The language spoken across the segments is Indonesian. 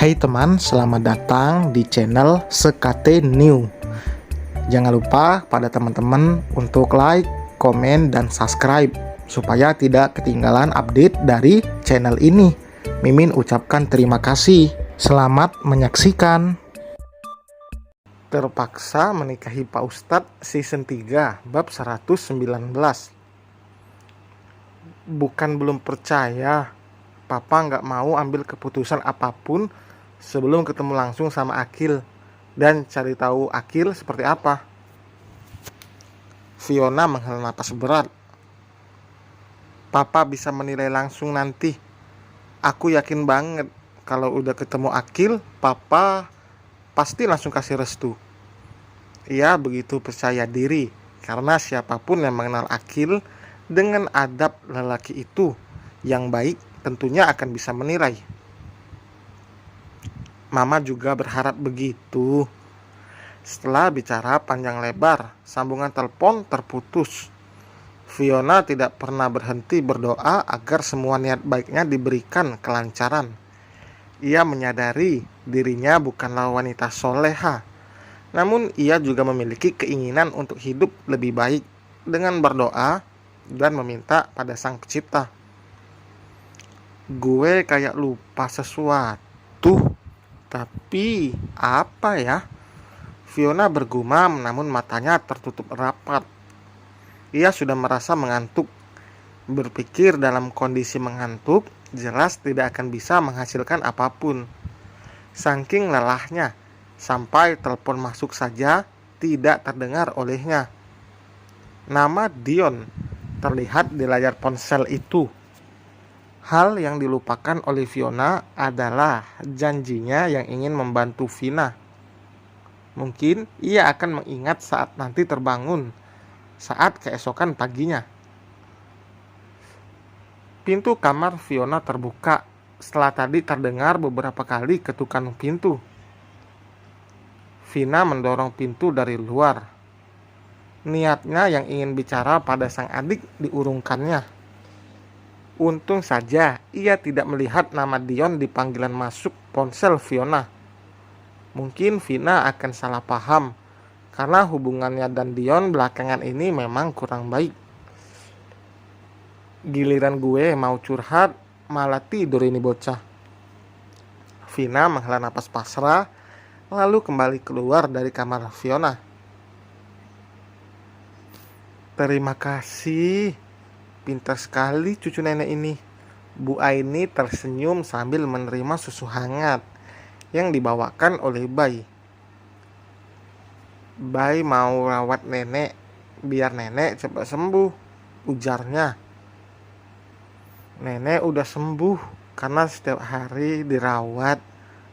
Hai teman, selamat datang di channel Sekate New. Jangan lupa pada teman-teman untuk like, komen, dan subscribe supaya tidak ketinggalan update dari channel ini. Mimin ucapkan terima kasih. Selamat menyaksikan. Terpaksa menikahi Pak Ustadz season 3 bab 119. Bukan belum percaya, Papa nggak mau ambil keputusan apapun sebelum ketemu langsung sama Akil dan cari tahu Akil seperti apa. Fiona menghela napas berat. Papa bisa menilai langsung nanti. Aku yakin banget kalau udah ketemu Akil, Papa pasti langsung kasih restu. Ia begitu percaya diri karena siapapun yang mengenal Akil dengan adab lelaki itu yang baik tentunya akan bisa menilai. Mama juga berharap begitu. Setelah bicara panjang lebar, sambungan telepon terputus. Fiona tidak pernah berhenti berdoa agar semua niat baiknya diberikan kelancaran. Ia menyadari dirinya bukanlah wanita soleha, namun ia juga memiliki keinginan untuk hidup lebih baik dengan berdoa dan meminta pada Sang Pencipta. Gue kayak lupa sesuatu. Tapi apa ya? Fiona bergumam namun matanya tertutup rapat. Ia sudah merasa mengantuk. Berpikir dalam kondisi mengantuk jelas tidak akan bisa menghasilkan apapun. Saking lelahnya, sampai telepon masuk saja tidak terdengar olehnya. Nama Dion terlihat di layar ponsel itu. Hal yang dilupakan oleh Fiona adalah janjinya yang ingin membantu Vina. Mungkin ia akan mengingat saat nanti terbangun, saat keesokan paginya. Pintu kamar Fiona terbuka setelah tadi terdengar beberapa kali ketukan pintu. Vina mendorong pintu dari luar. Niatnya yang ingin bicara pada sang adik diurungkannya. Untung saja ia tidak melihat nama Dion di panggilan masuk ponsel Fiona. Mungkin Vina akan salah paham karena hubungannya dan Dion belakangan ini memang kurang baik. Giliran gue mau curhat malah tidur ini bocah. Vina menghela napas pasrah lalu kembali keluar dari kamar Fiona. Terima kasih. Pintar sekali cucu nenek ini. Bu Aini tersenyum sambil menerima susu hangat yang dibawakan oleh Bai. Bai mau rawat nenek biar nenek cepat sembuh, ujarnya. Nenek udah sembuh karena setiap hari dirawat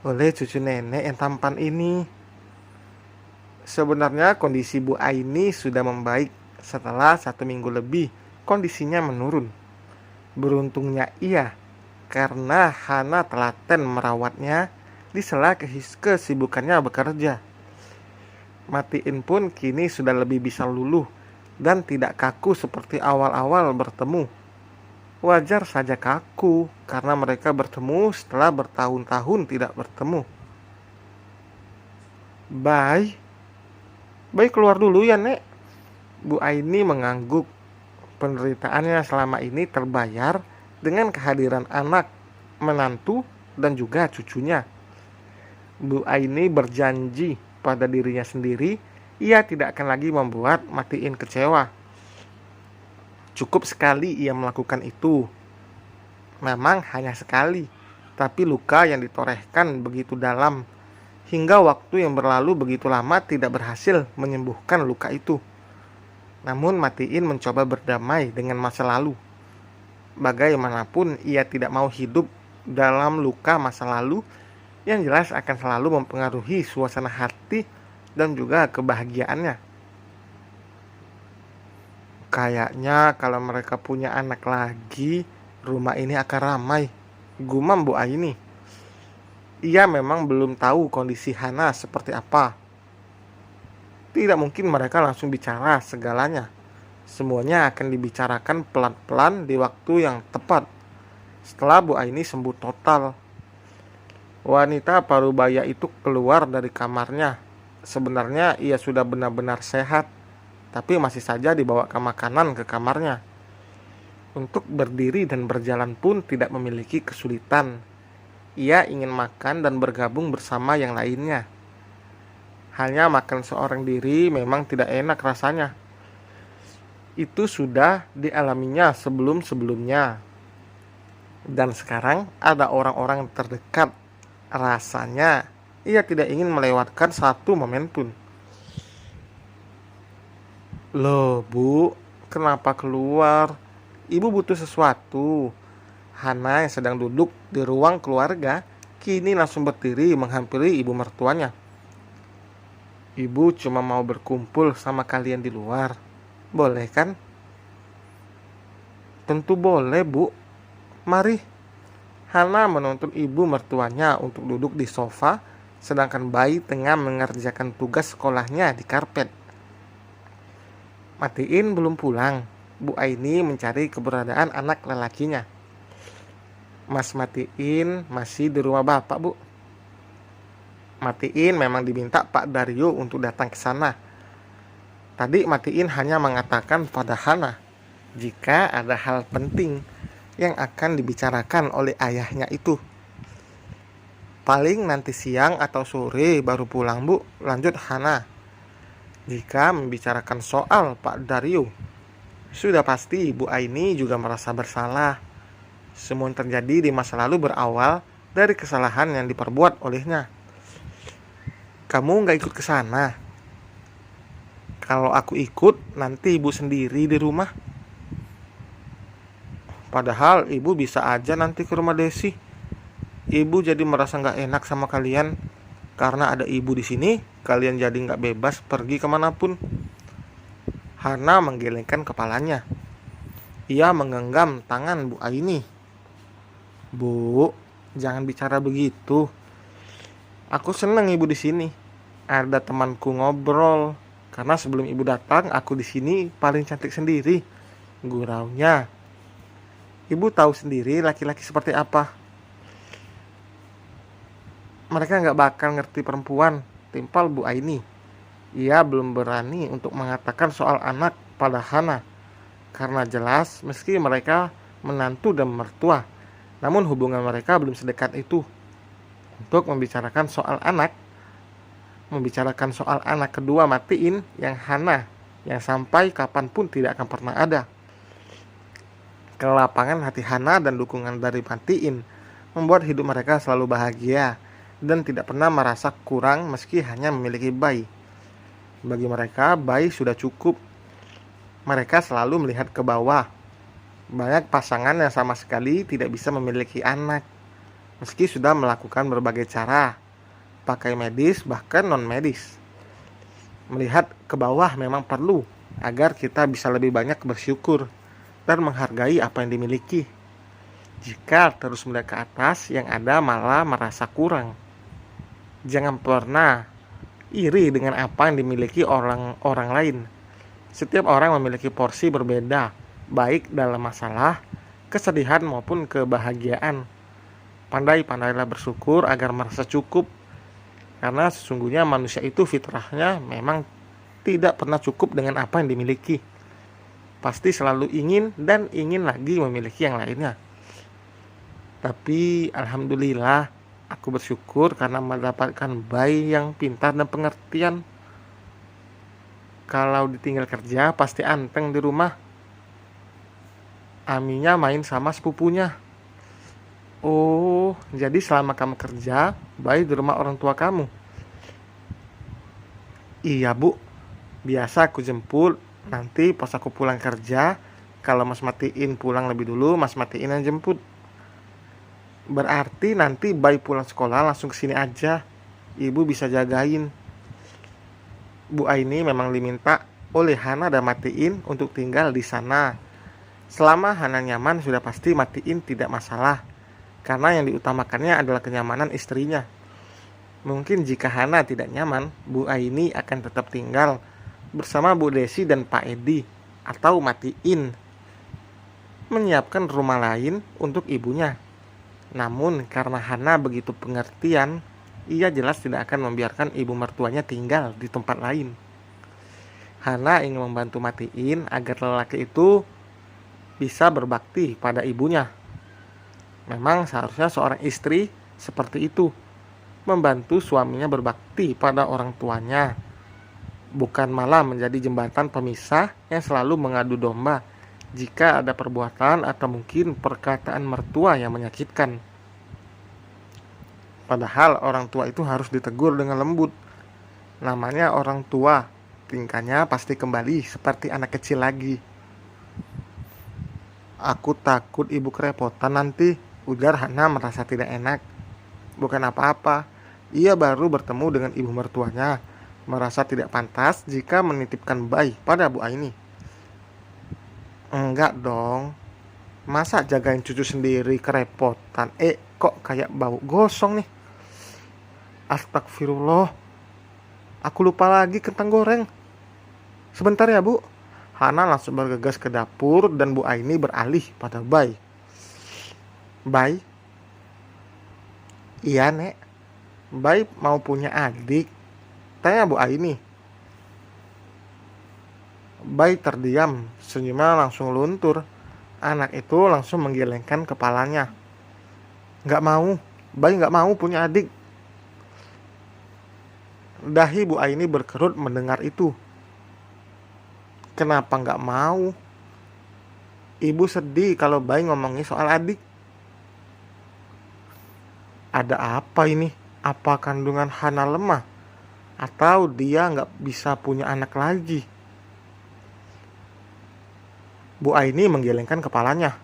oleh cucu nenek yang tampan ini. Sebenarnya kondisi Bu Aini sudah membaik setelah 1 minggu lebih. Kondisinya menurun. Beruntungnya ia, karena Hana telaten merawatnya di sela kesibukannya bekerja. Matiin pun kini sudah lebih bisa luluh dan tidak kaku seperti awal-awal bertemu. Wajar saja kaku karena mereka bertemu setelah bertahun-tahun tidak bertemu. Bye keluar dulu ya Nek. Bu Aini mengangguk. Penderitaannya selama ini terbayar dengan kehadiran anak, menantu, dan juga cucunya. Bu Aini berjanji pada dirinya sendiri, ia tidak akan lagi membuat Matiin kecewa. Cukup sekali ia melakukan itu. Memang hanya sekali, tapi luka yang ditorehkan begitu dalam, hingga waktu yang berlalu begitu lama tidak berhasil menyembuhkan luka itu. Namun Matiin mencoba berdamai dengan masa lalu. Bagaimanapun ia tidak mau hidup dalam luka masa lalu yang jelas akan selalu mempengaruhi suasana hati dan juga kebahagiaannya. Kayaknya kalau mereka punya anak lagi, rumah ini akan ramai, gumam Bu Aini. Ia memang belum tahu kondisi Hana seperti apa. Tidak mungkin mereka langsung bicara segalanya. Semuanya akan dibicarakan pelan-pelan di waktu yang tepat. Setelah Bu Aini sembuh total. Wanita parubaya itu keluar dari kamarnya. Sebenarnya ia sudah benar-benar sehat, tapi masih saja dibawa ke makanan ke kamarnya. Untuk berdiri dan berjalan pun tidak memiliki kesulitan. Ia ingin makan dan bergabung bersama yang lainnya. Hanya makan seorang diri memang tidak enak rasanya. Itu sudah dialaminya sebelum-sebelumnya. Dan sekarang ada orang-orang terdekat. Rasanya ia tidak ingin melewatkan satu momen pun. Loh bu, kenapa keluar? Ibu butuh sesuatu. Hana yang sedang duduk di ruang keluarga kini langsung berdiri menghampiri ibu mertuanya. Ibu cuma mau berkumpul sama kalian di luar. Boleh kan? Tentu boleh bu. Mari. Hana menuntun ibu mertuanya untuk duduk di sofa, sedangkan bayi tengah mengerjakan tugas sekolahnya di karpet. Matiin belum pulang. Bu Aini mencari keberadaan anak lelakinya. Mas Matiin masih di rumah bapak, bu. Matiin memang diminta Pak Daryo untuk datang ke sana. Tadi Matiin hanya mengatakan pada Hana jika ada hal penting yang akan dibicarakan oleh ayahnya itu. Paling nanti siang atau sore baru pulang bu, lanjut Hana. Jika membicarakan soal Pak Daryo, sudah pasti Bu Aini juga merasa bersalah. Semua yang terjadi di masa lalu berawal dari kesalahan yang diperbuat olehnya. Kamu gak ikut ke sana? Kalau aku ikut, nanti ibu sendiri di rumah. Padahal ibu bisa aja nanti ke rumah Desi. Ibu jadi merasa gak enak sama kalian. Karena ada ibu di sini, kalian jadi gak bebas pergi kemanapun. Hana menggelengkan kepalanya. Ia menggenggam tangan Bu Aini. Bu, jangan bicara begitu. Aku senang ibu di sini. Ada temanku ngobrol. Karena sebelum ibu datang, aku di sini paling cantik sendiri. Guraunya. Ibu tahu sendiri laki-laki seperti apa. Mereka nggak bakal ngerti perempuan. Timpal Bu Aini. Ia belum berani untuk mengatakan soal anak pada Hana. Karena jelas meski mereka menantu dan mertua, namun hubungan mereka belum sedekat itu. Untuk membicarakan soal anak kedua Matiin yang Hana, yang sampai kapanpun tidak akan pernah ada. Kelapangan hati Hana dan dukungan dari Matiin membuat hidup mereka selalu bahagia dan tidak pernah merasa kurang meski hanya memiliki bayi. Bagi mereka, bayi sudah cukup. Mereka selalu melihat ke bawah. Banyak pasangan yang sama sekali tidak bisa memiliki anak, meski sudah melakukan berbagai cara, pakai medis bahkan non-medis. Melihat ke bawah memang perlu, agar kita bisa lebih banyak bersyukur dan menghargai apa yang dimiliki. Jika terus melihat ke atas, yang ada malah merasa kurang. Jangan pernah iri dengan apa yang dimiliki orang lain. Setiap orang memiliki porsi berbeda, baik dalam masalah, kesedihan maupun kebahagiaan. Pandai-pandailah bersyukur agar merasa cukup, karena sesungguhnya manusia itu fitrahnya memang tidak pernah cukup dengan apa yang dimiliki. Pasti selalu ingin dan ingin lagi memiliki yang lainnya. Tapi alhamdulillah, aku bersyukur karena mendapatkan bayi yang pintar dan pengertian. Kalau ditinggal kerja pasti anteng di rumah. Aminya main sama sepupunya. Oh, jadi selama kamu kerja, bayi di rumah orang tua kamu? Iya bu, biasa aku jemput. Nanti pas aku pulang kerja, kalau Mas Matiin pulang lebih dulu, Mas Matiin yang jemput. Berarti nanti bayi pulang sekolah langsung kesini aja. Ibu bisa jagain. Bu Aini memang diminta oleh Hana dan Matiin untuk tinggal di sana. Selama Hana nyaman sudah pasti Matiin tidak masalah. Karena yang diutamakannya adalah kenyamanan istrinya. Mungkin jika Hana tidak nyaman, Bu Aini akan tetap tinggal bersama Bu Desi dan Pak Edi. Atau Matiin menyiapkan rumah lain untuk ibunya. Namun karena Hana begitu pengertian, ia jelas tidak akan membiarkan ibu mertuanya tinggal di tempat lain. Hana ingin membantu Matiin agar lelaki itu bisa berbakti pada ibunya. Memang seharusnya seorang istri seperti itu, membantu suaminya berbakti pada orang tuanya, bukan malah menjadi jembatan pemisah yang selalu mengadu domba jika ada perbuatan atau mungkin perkataan mertua yang menyakitkan. Padahal orang tua itu harus ditegur dengan lembut. Namanya orang tua, tingkahnya pasti kembali seperti anak kecil lagi. Aku takut ibu kerepotan nanti, ujar Hana merasa tidak enak. Bukan apa-apa, ia baru bertemu dengan ibu mertuanya, merasa tidak pantas jika menitipkan bayi pada Bu Aini. Enggak dong, masa jagain cucu sendiri kerepotan? Kok kayak bau gosong nih. Astagfirullah, aku lupa lagi kentang goreng. Sebentar ya Bu. Hana langsung bergegas ke dapur dan Bu Aini beralih pada Bay. Bay? Iya Nek, Bay mau punya adik, tanya Bu Aini. Bay terdiam, senyumnya langsung luntur. Anak itu langsung menggelengkan kepalanya. Gak mau, Bay gak mau punya adik. Dahi Bu Aini berkerut mendengar itu. Kenapa gak mau? Ibu sedih kalau Bay ngomongin soal adik. Ada apa ini? Apa kandungan Hana lemah? Atau dia gak bisa punya anak lagi? Bu Aini menggelengkan kepalanya.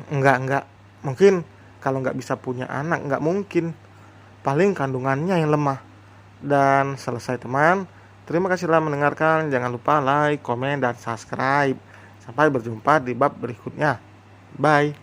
Enggak. Mungkin kalau gak bisa punya anak, gak mungkin. Paling kandungannya yang lemah. Dan selesai teman. Terima kasih telah mendengarkan. Jangan lupa like, komen, dan subscribe. Sampai berjumpa di bab berikutnya. Bye.